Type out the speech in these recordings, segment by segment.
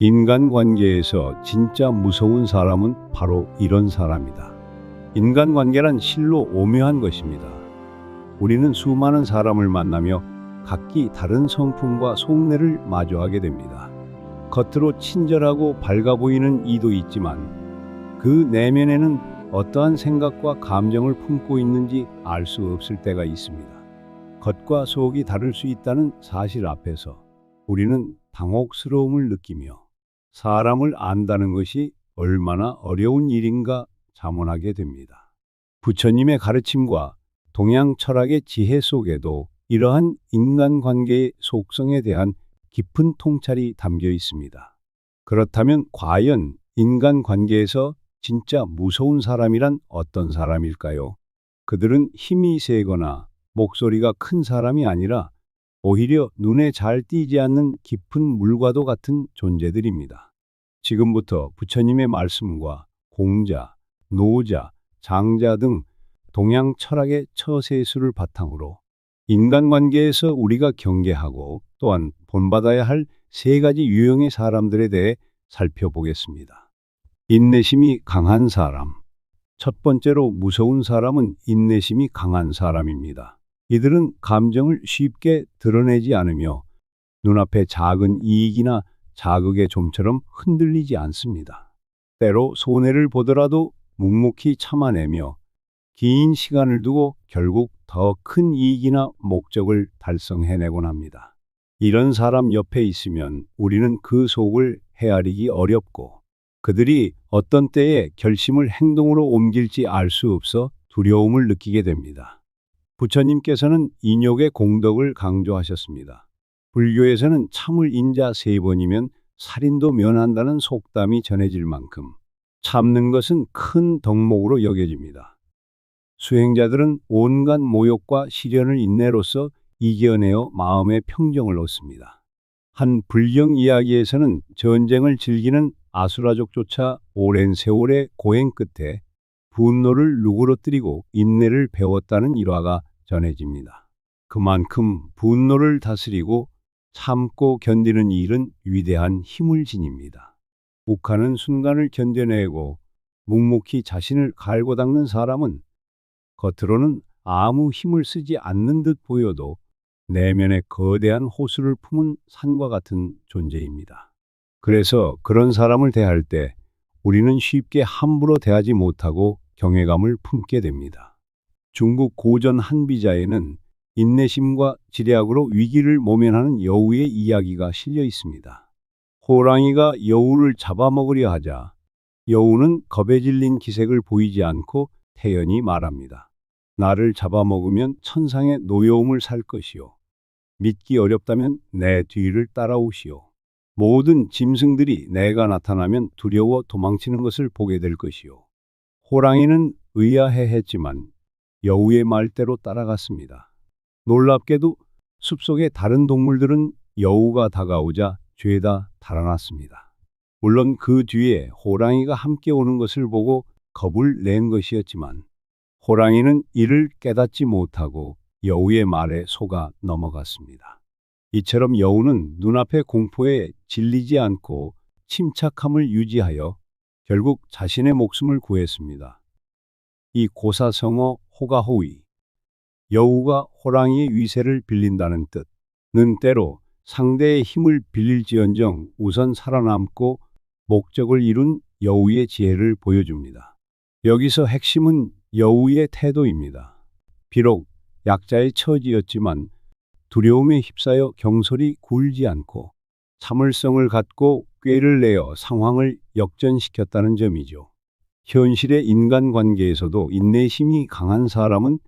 인간관계에서 진짜 무서운 사람은 바로 이런 사람이다. 인간관계란 실로 오묘한 것입니다. 우리는 수많은 사람을 만나며 각기 다른 성품과 속내를 마주하게 됩니다. 겉으로 친절하고 밝아 보이는 이도 있지만 그 내면에는 어떠한 생각과 감정을 품고 있는지 알 수 없을 때가 있습니다. 겉과 속이 다를 수 있다는 사실 앞에서 우리는 당혹스러움을 느끼며 사람을 안다는 것이 얼마나 어려운 일인가 자문하게 됩니다. 부처님의 가르침과 동양 철학의 지혜 속에도 이러한 인간관계의 속성에 대한 깊은 통찰이 담겨 있습니다. 그렇다면 과연 인간관계에서 진짜 무서운 사람이란 어떤 사람일까요? 그들은 힘이 세거나 목소리가 큰 사람이 아니라 오히려 눈에 잘 띄지 않는 깊은 물과도 같은 존재들입니다. 지금부터 부처님의 말씀과 공자, 노자, 장자 등 동양 철학의 처세수를 바탕으로 인간관계에서 우리가 경계하고 또한 본받아야 할 세 가지 유형의 사람들에 대해 살펴보겠습니다. 인내심이 강한 사람. 첫 번째로 무서운 사람은 인내심이 강한 사람입니다. 이들은 감정을 쉽게 드러내지 않으며 눈앞의 작은 이익이나 자극의 좀처럼 흔들리지 않습니다. 때로 손해를 보더라도 묵묵히 참아내며 긴 시간을 두고 결국 더 큰 이익이나 목적을 달성해내곤 합니다. 이런 사람 옆에 있으면 우리는 그 속을 헤아리기 어렵고 그들이 어떤 때에 결심을 행동으로 옮길지 알 수 없어 두려움을 느끼게 됩니다. 부처님께서는 인욕의 공덕을 강조하셨습니다. 불교에서는 참을 인자 3번이면 살인도 면한다는 속담이 전해질 만큼 참는 것은 큰 덕목으로 여겨집니다. 수행자들은 온갖 모욕과 시련을 인내로써 이겨내어 마음의 평정을 얻습니다. 한 불경 이야기에서는 전쟁을 즐기는 아수라족조차 오랜 세월의 고행 끝에 분노를 누그러뜨리고 인내를 배웠다는 일화가 전해집니다. 그만큼 분노를 다스리고 참고 견디는 일은 위대한 힘을 지닙니다. 욱하는 순간을 견뎌내고 묵묵히 자신을 갈고 닦는 사람은 겉으로는 아무 힘을 쓰지 않는 듯 보여도 내면에 거대한 호수를 품은 산과 같은 존재입니다. 그래서 그런 사람을 대할 때 우리는 쉽게 함부로 대하지 못하고 경외감을 품게 됩니다. 중국 고전 한비자에는 인내심과 지략으로 위기를 모면하는 여우의 이야기가 실려 있습니다. 호랑이가 여우를 잡아먹으려 하자 여우는 겁에 질린 기색을 보이지 않고 태연히 말합니다. 나를 잡아먹으면 천상의 노여움을 살 것이요. 믿기 어렵다면 내 뒤를 따라오시오. 모든 짐승들이 내가 나타나면 두려워 도망치는 것을 보게 될 것이요. 호랑이는 의아해했지만 여우의 말대로 따라갔습니다. 놀랍게도 숲속의 다른 동물들은 여우가 다가오자 죄다 달아났습니다. 물론 그 뒤에 호랑이가 함께 오는 것을 보고 겁을 낸 것이었지만 호랑이는 이를 깨닫지 못하고 여우의 말에 속아 넘어갔습니다. 이처럼 여우는 눈앞의 공포에 질리지 않고 침착함을 유지하여 결국 자신의 목숨을 구했습니다. 이 고사성어 호가호의, 여우가 호랑이의 위세를 빌린다는 뜻는 때로 상대의 힘을 빌릴지언정 우선 살아남고 목적을 이룬 여우의 지혜를 보여줍니다. 여기서 핵심은 여우의 태도입니다. 비록 약자의 처지였지만 두려움에 휩싸여 경솔이 굴지 않고 참을성을 갖고 꾀를 내어 상황을 역전시켰다는 점이죠. 현실의 인간관계에서도 인내심이 강한 사람은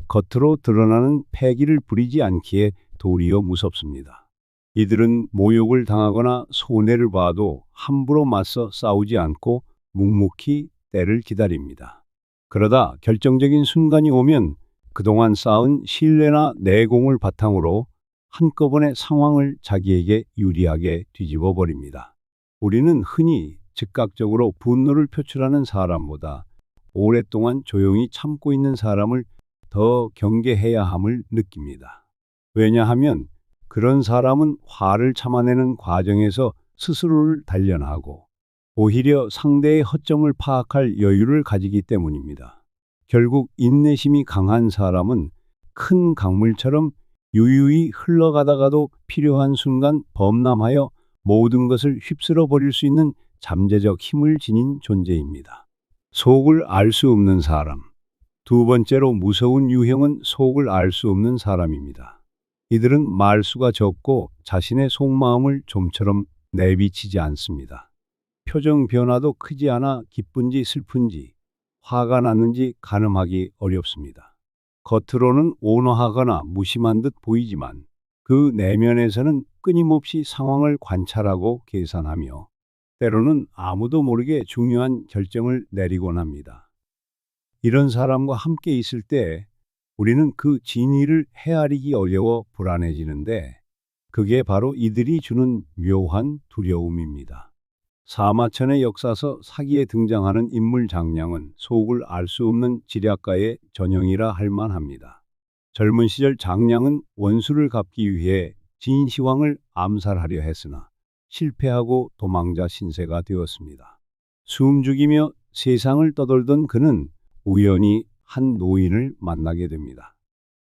겉으로 드러나는 패기를 부리지 않기에 도리어 무섭습니다. 이들은 모욕을 당하거나 손해를 봐도 함부로 맞서 싸우지 않고 묵묵히 때를 기다립니다. 그러다 결정적인 순간이 오면 그동안 쌓은 신뢰나 내공을 바탕으로 한꺼번에 상황을 자기에게 유리하게 뒤집어 버립니다. 우리는 흔히 즉각적으로 분노를 표출하는 사람보다 오랫동안 조용히 참고 있는 사람을 더 경계해야 함을 느낍니다. 왜냐하면 그런 사람은 화를 참아내는 과정에서 스스로를 단련하고 오히려 상대의 허점을 파악할 여유를 가지기 때문입니다. 결국 인내심이 강한 사람은 큰 강물처럼 유유히 흘러가다가도 필요한 순간 범람하여 모든 것을 휩쓸어 버릴 수 있는 잠재적 힘을 지닌 존재입니다. 속을 알 수 없는 사람. 두 번째로 무서운 유형은 속을 알 수 없는 사람입니다. 이들은 말수가 적고 자신의 속마음을 좀처럼 내비치지 않습니다. 표정 변화도 크지 않아 기쁜지 슬픈지, 화가 났는지 가늠하기 어렵습니다. 겉으로는 온화하거나 무심한 듯 보이지만 그 내면에서는 끊임없이 상황을 관찰하고 계산하며 때로는 아무도 모르게 중요한 결정을 내리곤 합니다. 이런 사람과 함께 있을 때 우리는 그 진위를 헤아리기 어려워 불안해지는데 그게 바로 이들이 주는 묘한 두려움입니다. 사마천의 역사서 사기에 등장하는 인물 장량은 속을 알 수 없는 지략가의 전형이라 할 만합니다. 젊은 시절 장량은 원수를 갚기 위해 진시황을 암살하려 했으나 실패하고 도망자 신세가 되었습니다. 숨죽이며 세상을 떠돌던 그는 우연히 한 노인을 만나게 됩니다.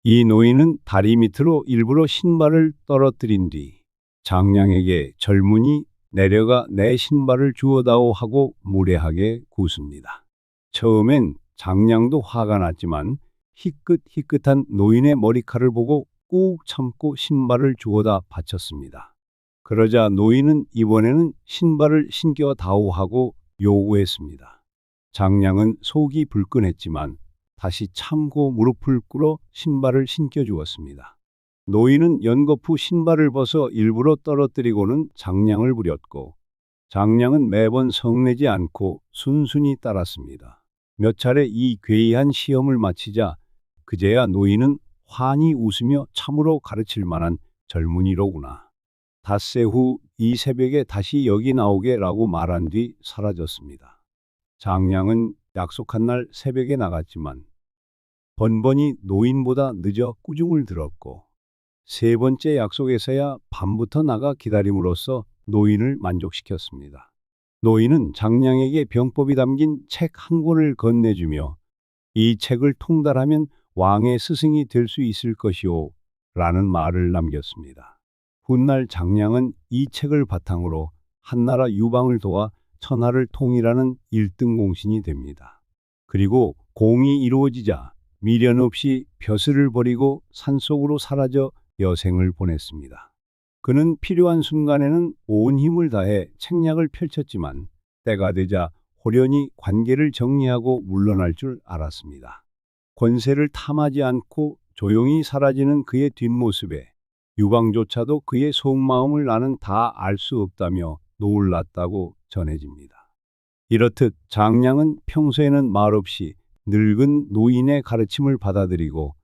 이 노인은 다리 밑으로 일부러 신발을 떨어뜨린 뒤 장량에게 젊은이 내려가 내 신발을 주워다오 하고 무례하게 굽습니다. 처음엔 장량도 화가 났지만 희끗희끗한 노인의 머리칼을 보고 꾹 참고 신발을 주워다 바쳤습니다. 그러자 노인은 이번에는 신발을 신겨다오 하고 요구했습니다. 장량은 속이 불끈했지만 다시 참고 무릎을 꿇어 신발을 신겨주었습니다. 노인은 연거푸 신발을 벗어 일부러 떨어뜨리고는 장량을 부렸고 장량은 매번 성내지 않고 순순히 따랐습니다. 몇 차례 이 괴이한 시험을 마치자 그제야 노인은 환히 웃으며 참으로 가르칠 만한 젊은이로구나. 닷새 후 이 새벽에 다시 여기 나오게 라고 말한 뒤 사라졌습니다. 장량은 약속한 날 새벽에 나갔지만 번번이 노인보다 늦어 꾸중을 들었고 세 번째 약속에서야 밤부터 나가 기다림으로써 노인을 만족시켰습니다. 노인은 장량에게 병법이 담긴 책 한 권을 건네주며 이 책을 통달하면 왕의 스승이 될 수 있을 것이오 라는 말을 남겼습니다. 훗날 장량은 이 책을 바탕으로 한나라 유방을 도와 천하를 통일하는 1등 공신이 됩니다. 그리고 공이 이루어지자 미련 없이 벼슬을 버리고 산속으로 사라져 여생을 보냈습니다. 그는 필요한 순간에는 온 힘을 다해 책략을 펼쳤지만 때가 되자 호련히 관계를 정리하고 물러날 줄 알았습니다. 권세를 탐하지 않고 조용히 사라지는 그의 뒷모습에 유방조차도 그의 속마음을 나는 다 알 수 없다며 놀랐다고 전해집니다. 이렇듯 장량은 평소에는 말없이 늙은 노인의 가르침을 받아들이고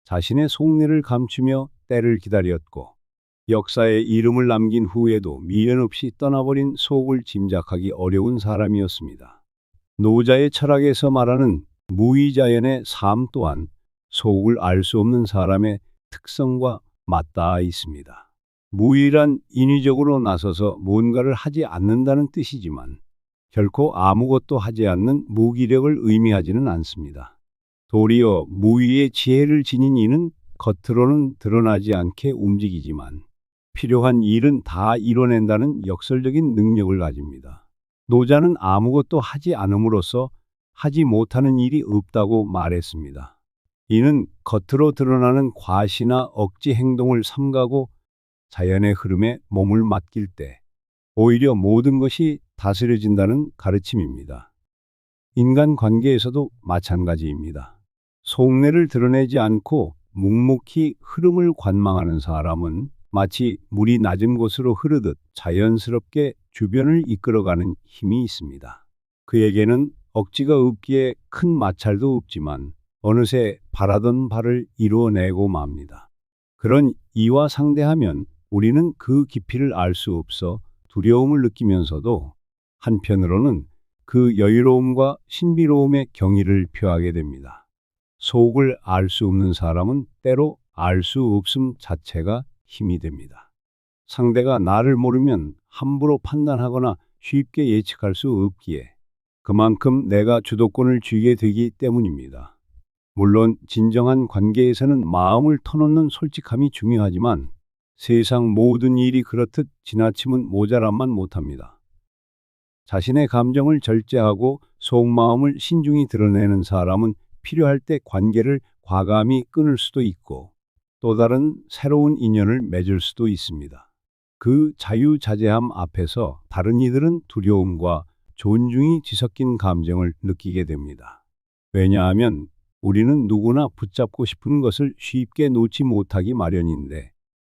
자신의 속내를 감추며 때를 기다렸고 역사에 이름을 남긴 후에도 미련 없이 떠나버린 속을 짐작하기 어려운 사람이었습니다. 노자의 철학에서 말하는 무의자연의 삶 또한 속을 알 수 없는 사람의 특성과 맞닿아 있습니다. 무의란 인위적으로 나서서 뭔가를 하지 않는다는 뜻이지만 결코 아무것도 하지 않는 무기력을 의미하지는 않습니다. 도리어 무의의 지혜를 지닌 이는 겉으로는 드러나지 않게 움직이지만 필요한 일은 다 이뤄낸다는 역설적인 능력을 가집니다. 노자는 아무것도 하지 않음으로써 하지 못하는 일이 없다고 말했습니다. 이는 겉으로 드러나는 과시나 억지 행동을 삼가고 자연의 흐름에 몸을 맡길 때 오히려 모든 것이 다스려진다는 가르침입니다. 인간 관계에서도 마찬가지입니다. 속내를 드러내지 않고 묵묵히 흐름을 관망하는 사람은 마치 물이 낮은 곳으로 흐르듯 자연스럽게 주변을 이끌어가는 힘이 있습니다. 그에게는 억지가 없기에 큰 마찰도 없지만 어느새 바라던 바를 이루어내고 맙니다. 그런 이와 상대하면 우리는 그 깊이를 알 수 없어 두려움을 느끼면서도 한편으로는 그 여유로움과 신비로움의 경의를 표하게 됩니다. 속을 알 수 없는 사람은 때로 알 수 없음 자체가 힘이 됩니다. 상대가 나를 모르면 함부로 판단하거나 쉽게 예측할 수 없기에 그만큼 내가 주도권을 쥐게 되기 때문입니다. 물론 진정한 관계에서는 마음을 터놓는 솔직함이 중요하지만 세상 모든 일이 그렇듯 지나치면 모자람만 못합니다. 자신의 감정을 절제하고 속마음을 신중히 드러내는 사람은 필요할 때 관계를 과감히 끊을 수도 있고 또 다른 새로운 인연을 맺을 수도 있습니다. 그 자유자재함 앞에서 다른 이들은 두려움과 존중이 뒤섞인 감정을 느끼게 됩니다. 왜냐하면 우리는 누구나 붙잡고 싶은 것을 쉽게 놓지 못하기 마련인데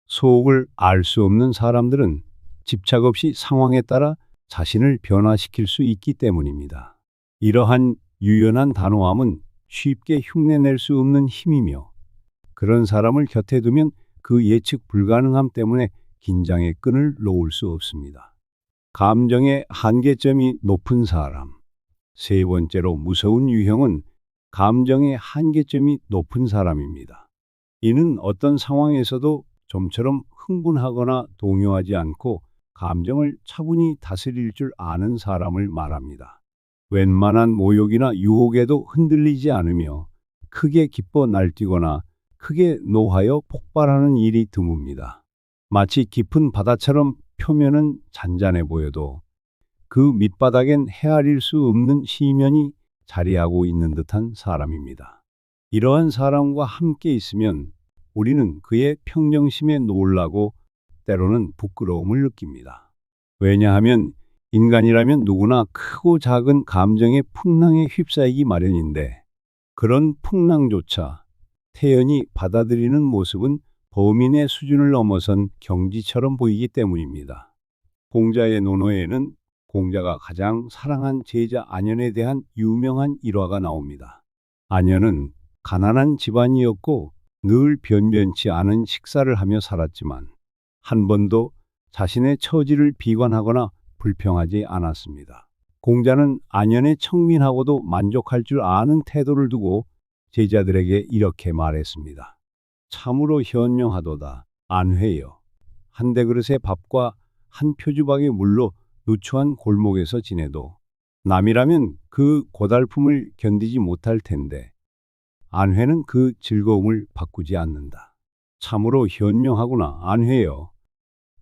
속을 알 수 없는 사람들은 집착 없이 상황에 따라 자신을 변화시킬 수 있기 때문입니다. 이러한 유연한 단호함은 쉽게 흉내낼 수 없는 힘이며 그런 사람을 곁에 두면 그 예측 불가능함 때문에 긴장의 끈을 놓을 수 없습니다. 감정의 한계점이 높은 사람. 세 번째로 무서운 유형은 감정의 한계점이 높은 사람입니다. 이는 어떤 상황에서도 좀처럼 흥분하거나 동요하지 않고 감정을 차분히 다스릴 줄 아는 사람을 말합니다. 웬만한 모욕이나 유혹에도 흔들리지 않으며 크게 기뻐 날뛰거나 크게 노하여 폭발하는 일이 드뭅니다. 마치 깊은 바다처럼 표면은 잔잔해 보여도 그 밑바닥엔 헤아릴 수 없는 시면이 자리하고 있는 듯한 사람입니다. 이러한 사람과 함께 있으면 우리는 그의 평정심에 놀라고 때로는 부끄러움을 느낍니다. 왜냐하면 인간이라면 누구나 크고 작은 감정의 풍랑에 휩싸이기 마련인데 그런 풍랑조차 태연히 받아들이는 모습은 범인의 수준을 넘어선 경지처럼 보이기 때문입니다. 공자의 논어에는 공자가 가장 사랑한 제자 안현에 대한 유명한 일화가 나옵니다. 안현은 가난한 집안이었고 늘 변변치 않은 식사를 하며 살았지만 한 번도 자신의 처지를 비관하거나 불평하지 않았습니다. 공자는 안현의 청민하고도 만족할 줄 아는 태도를 두고 제자들에게 이렇게 말했습니다. 참으로 현명하도다. 안회여. 한 대 그릇의 밥과 한 표주박의 물로 누추한 골목에서 지내도 남이라면 그 고달픔을 견디지 못할 텐데 안회는 그 즐거움을 바꾸지 않는다. 참으로 현명하구나. 안회여.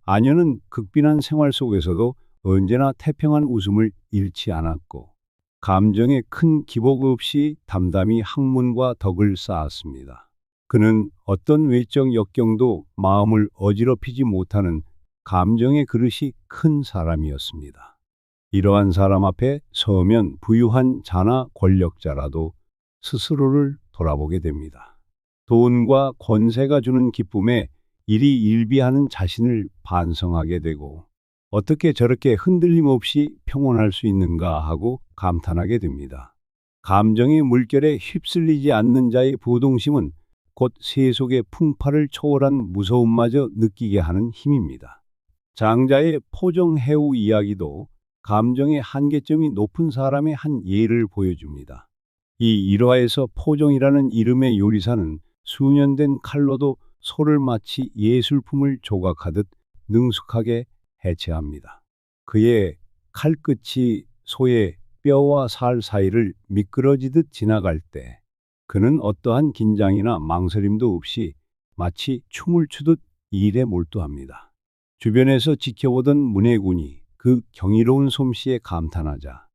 안현은 극빈한 생활 속에서도 언제나 태평한 웃음을 잃지 않았고 감정에 큰 기복 없이 담담히 학문과 덕을 쌓았습니다. 그는 어떤 외적 역경도 마음을 어지럽히지 못하는 감정의 그릇이 큰 사람이었습니다. 이러한 사람 앞에 서면 부유한 자나 권력자라도 스스로를 돌아보게 됩니다. 돈과 권세가 주는 기쁨에 일희일비하는 자신을 반성하게 되고 어떻게 저렇게 흔들림 없이 평온할 수 있는가 하고 감탄하게 됩니다. 감정의 물결에 휩쓸리지 않는 자의 부동심은 곧 세속의 풍파를 초월한 무서움마저 느끼게 하는 힘입니다. 장자의 포정해우 이야기도 감정의 한계점이 높은 사람의 한 예를 보여줍니다. 이 일화에서 포정이라는 이름의 요리사는 수년 된 칼로도 소를 마치 예술품을 조각하듯 능숙하게 해체합니다. 그의 칼끝이 소의 뼈와 살 사이를 미끄러지듯 지나갈 때 그는 어떠한 긴장이나 망설임도 없이 마치 춤을 추듯 일에 몰두합니다. 주변에서 지켜보던 문해군이 그 경이로운 솜씨에 감탄하자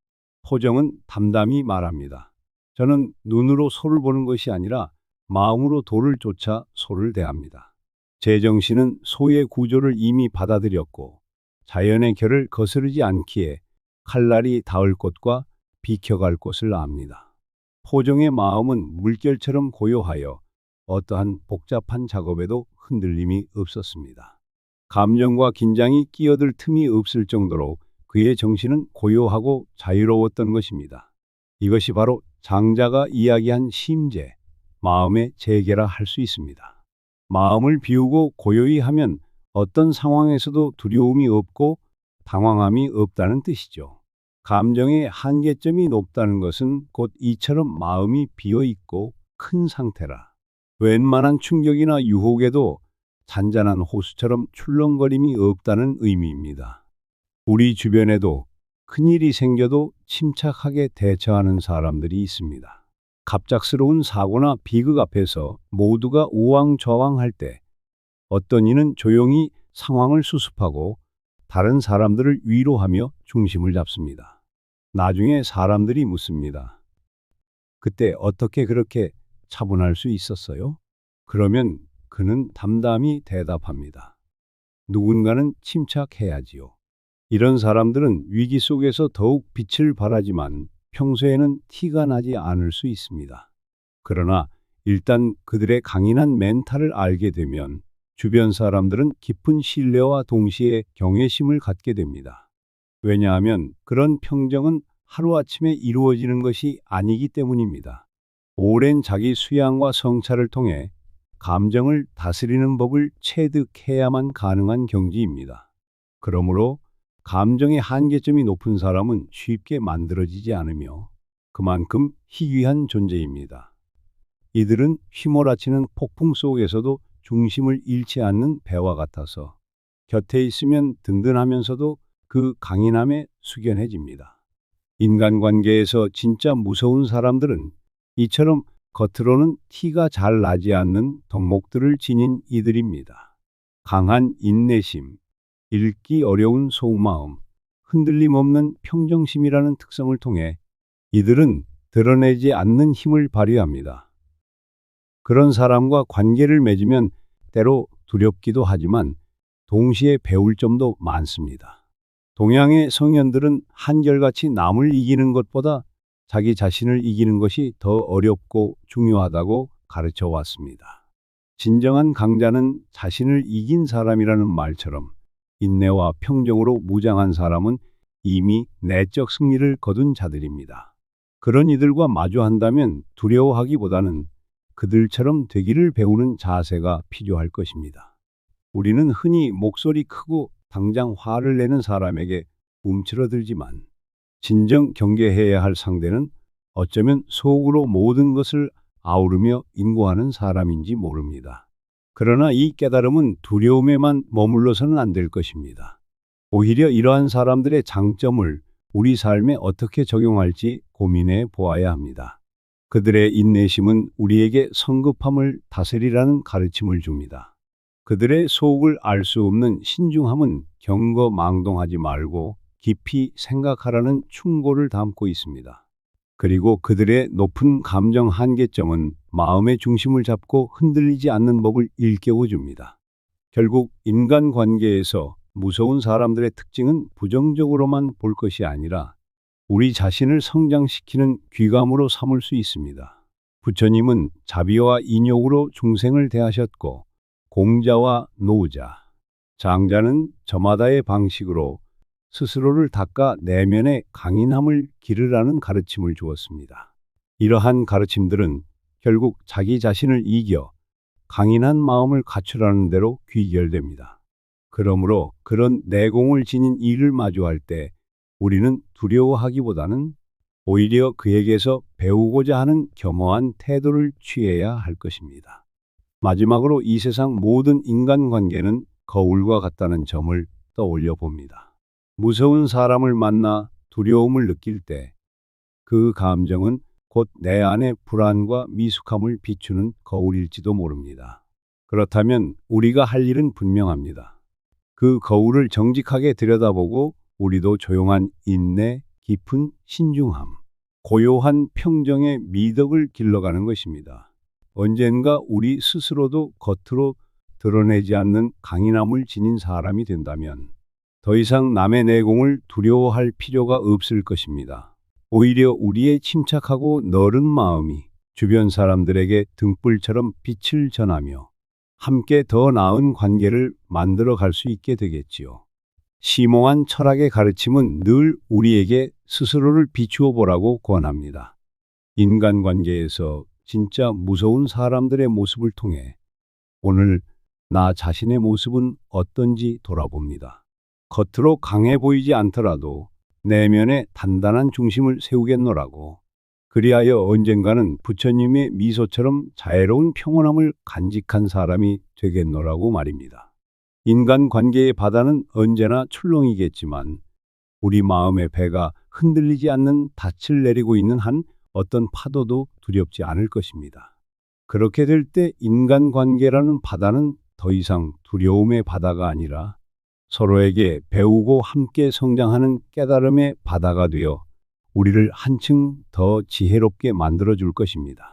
포정은 담담히 말합니다. 저는 눈으로 소를 보는 것이 아니라 마음으로 돌을 쫓아 소를 대합니다. 제 정신은 소의 구조를 이미 받아들였고 자연의 결을 거스르지 않기에 칼날이 닿을 곳과 비켜갈 곳을 압니다. 포정의 마음은 물결처럼 고요하여 어떠한 복잡한 작업에도 흔들림이 없었습니다. 감정과 긴장이 끼어들 틈이 없을 정도로 그의 정신은 고요하고 자유로웠던 것입니다. 이것이 바로 장자가 이야기한 심재, 마음의 재개라 할 수 있습니다. 마음을 비우고 고요히 하면 어떤 상황에서도 두려움이 없고 당황함이 없다는 뜻이죠. 감정의 한계점이 높다는 것은 곧 이처럼 마음이 비어 있고 큰 상태라. 웬만한 충격이나 유혹에도 잔잔한 호수처럼 출렁거림이 없다는 의미입니다. 우리 주변에도 큰일이 생겨도 침착하게 대처하는 사람들이 있습니다. 갑작스러운 사고나 비극 앞에서 모두가 우왕좌왕할 때 어떤 이는 조용히 상황을 수습하고 다른 사람들을 위로하며 중심을 잡습니다. 나중에 사람들이 묻습니다. 그때 어떻게 그렇게 차분할 수 있었어요? 그러면 그는 담담히 대답합니다. 누군가는 침착해야지요. 이런 사람들은 위기 속에서 더욱 빛을 발하지만 평소에는 티가 나지 않을 수 있습니다. 그러나 일단 그들의 강인한 멘탈을 알게 되면 주변 사람들은 깊은 신뢰와 동시에 경외심을 갖게 됩니다. 왜냐하면 그런 평정은 하루아침에 이루어지는 것이 아니기 때문입니다. 오랜 자기 수양과 성찰을 통해 감정을 다스리는 법을 체득해야만 가능한 경지입니다. 그러므로 감정의 한계점이 높은 사람은 쉽게 만들어지지 않으며 그만큼 희귀한 존재입니다. 이들은 휘몰아치는 폭풍 속에서도 중심을 잃지 않는 배와 같아서 곁에 있으면 든든하면서도 그 강인함에 숙연해집니다. 인간관계에서 진짜 무서운 사람들은 이처럼 겉으로는 티가 잘 나지 않는 덕목들을 지닌 이들입니다. 강한 인내심, 읽기 어려운 속마음, 흔들림 없는 평정심이라는 특성을 통해 이들은 드러내지 않는 힘을 발휘합니다. 그런 사람과 관계를 맺으면 때로 두렵기도 하지만 동시에 배울 점도 많습니다. 동양의 성현들은 한결같이 남을 이기는 것보다 자기 자신을 이기는 것이 더 어렵고 중요하다고 가르쳐 왔습니다. 진정한 강자는 자신을 이긴 사람이라는 말처럼 인내와 평정으로 무장한 사람은 이미 내적 승리를 거둔 자들입니다. 그런 이들과 마주한다면 두려워하기보다는 그들처럼 되기를 배우는 자세가 필요할 것입니다. 우리는 흔히 목소리 크고 당장 화를 내는 사람에게 움츠러들지만 진정 경계해야 할 상대는 어쩌면 속으로 모든 것을 아우르며 인고하는 사람인지 모릅니다. 그러나 이 깨달음은 두려움에만 머물러서는 안 될 것입니다. 오히려 이러한 사람들의 장점을 우리 삶에 어떻게 적용할지 고민해 보아야 합니다. 그들의 인내심은 우리에게 성급함을 다스리라는 가르침을 줍니다. 그들의 속을 알 수 없는 신중함은 경거망동하지 말고 깊이 생각하라는 충고를 담고 있습니다. 그리고 그들의 높은 감정 한계점은 마음의 중심을 잡고 흔들리지 않는 법을 일깨워 줍니다. 결국 인간관계에서 무서운 사람들의 특징은 부정적으로만 볼 것이 아니라 우리 자신을 성장시키는 귀감으로 삼을 수 있습니다. 부처님은 자비와 인욕으로 중생을 대하셨고 공자와 노자, 장자는 저마다의 방식으로 스스로를 닦아 내면의 강인함을 기르라는 가르침을 주었습니다. 이러한 가르침들은 결국 자기 자신을 이겨 강인한 마음을 갖추라는 대로 귀결됩니다. 그러므로 그런 내공을 지닌 이를 마주할 때 우리는 두려워하기보다는 오히려 그에게서 배우고자 하는 겸허한 태도를 취해야 할 것입니다. 마지막으로 이 세상 모든 인간관계는 거울과 같다는 점을 떠올려 봅니다. 무서운 사람을 만나 두려움을 느낄 때 그 감정은 곧 내 안의 불안과 미숙함을 비추는 거울일지도 모릅니다. 그렇다면 우리가 할 일은 분명합니다. 그 거울을 정직하게 들여다보고 우리도 조용한 인내, 깊은 신중함, 고요한 평정의 미덕을 길러가는 것입니다. 언젠가 우리 스스로도 겉으로 드러내지 않는 강인함을 지닌 사람이 된다면 더 이상 남의 내공을 두려워할 필요가 없을 것입니다. 오히려 우리의 침착하고 너른 마음이 주변 사람들에게 등불처럼 빛을 전하며 함께 더 나은 관계를 만들어 갈 수 있게 되겠지요. 심오한 철학의 가르침은 늘 우리에게 스스로를 비추어 보라고 권합니다. 인간관계에서 진짜 무서운 사람들의 모습을 통해 오늘 나 자신의 모습은 어떤지 돌아봅니다. 겉으로 강해 보이지 않더라도 내면에 단단한 중심을 세우겠노라고. 그리하여 언젠가는 부처님의 미소처럼 자애로운 평온함을 간직한 사람이 되겠노라고 말입니다. 인간관계의 바다는 언제나 출렁이겠지만 우리 마음의 배가 흔들리지 않는 닻을 내리고 있는 한 어떤 파도도 두렵지 않을 것입니다. 그렇게 될 때 인간관계라는 바다는 더 이상 두려움의 바다가 아니라 서로에게 배우고 함께 성장하는 깨달음의 바다가 되어 우리를 한층 더 지혜롭게 만들어 줄 것입니다.